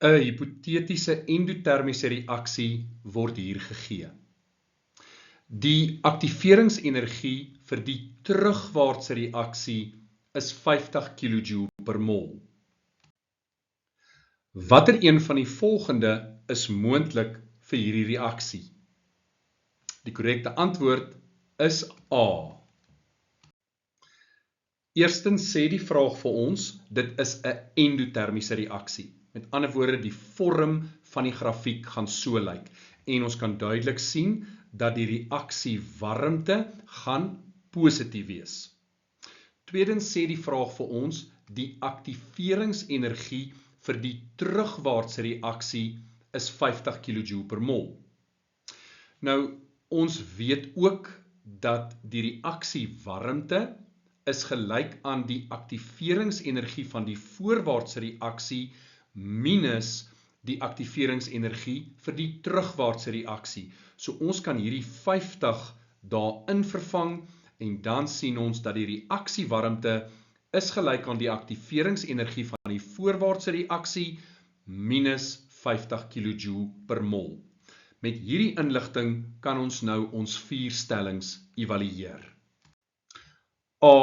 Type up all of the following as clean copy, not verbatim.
'n hipotetiese endotermiese reaksie word hier gegee. Die aktiveringsenergie vir die terugwaartse reaksie is 50 kJ per mol. Watter een van die volgende is moontlik vir hierdie reaksie? Die korrekte antwoord is A. Eerstens sê die vraag vir ons, dit is 'n endotermiese reaksie. Met ander woorde, die vorm van die grafiek gaan so lyk. En ons kan duidelik sien dat die reaksie warmte gaan positief wees. Tweedens sê die vraag vir ons, die aktiveringsenergie vir die terugwaartse reaksie is 50 kJ per mol. Nou, ons weet ook dat die reaksie warmte is gelyk aan die aktiveringsenergie van die voorwaartse reaksie minus die aktiveringsenergie vir die terugwaartse reaksie. So ons kan hierdie 50 daarin vervang en dan sien ons dat die reaksiewarmte is gelyk aan die aktiveringsenergie van die voorwaartse reaksie minus 50 kJ per mol. Met hierdie inligting kan ons nou ons 4 stellings evalueer. A.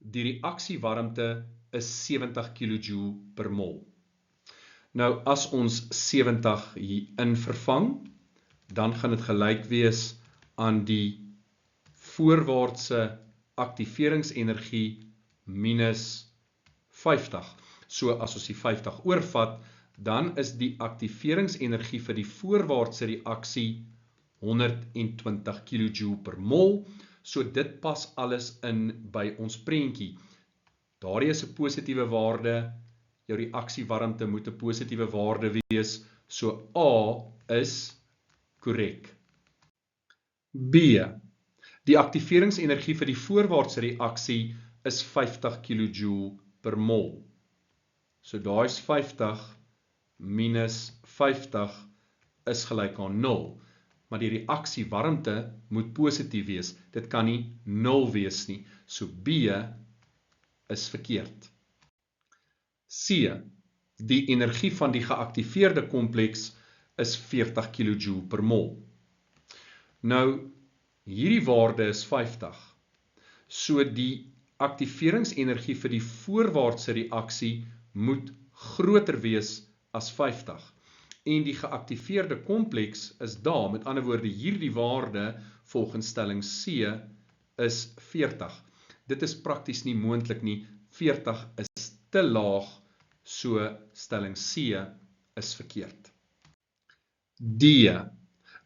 Die reaksiewarmte is 70 kJ per mol. Nou, as ons 70 hierin vervang, dan gaan dit gelyk wees aan die voorwaartse aktiveringsenergie minus 50. So as ons die 50 oorvat, dan is die aktiveringsenergie vir die voorwaartse reaksie 120 kJ per mol. So dit pas alles in by ons prentjie. Daardie is 'n positiewe waarde, jou reaksiewarmte moet 'n positiewe waarde wees, so A is korrek. B. Die aktiveringsenergie vir die voorwaartse reaksie is 50 kJ per mol. So daai is 50 minus 50 is gelyk aan 0. Maar die reaksiewarmte moet positief wees. Dit kan nie 0 wees nie. So B is verkeerd. C. Die energie van die geaktiveerde kompleks is 40 kJ per mol. Nou, hierdie waarde is 50. So die aktiveringsenergie vir die voorwaartse reaksie moet groter wees as 50. En die geaktiveerde kompleks is daar, met ander woorde hierdie waarde volgens stelling C is 40. Dit is prakties nie moontlik nie, 40 is te laag, so stelling C is verkeerd. D.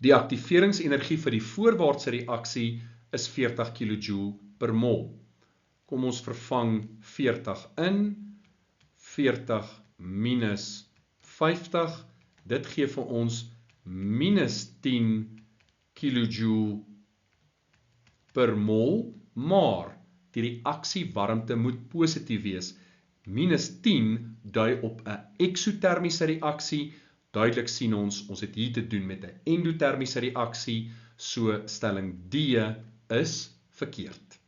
Die aktiveringsenergie vir die voorwaartse reaksie is 40 kJ per mol. Kom ons vervang 40 in, 40 minus 50, dit gee vir ons minus 10 kJ per mol, maar die reaksiewarmte moet positief wees. Minus 10 dui op 'n eksotermiese reaksie. Duidelik sien ons het hier te doen met 'n endotermiese reaksie, so stelling D is verkeerd.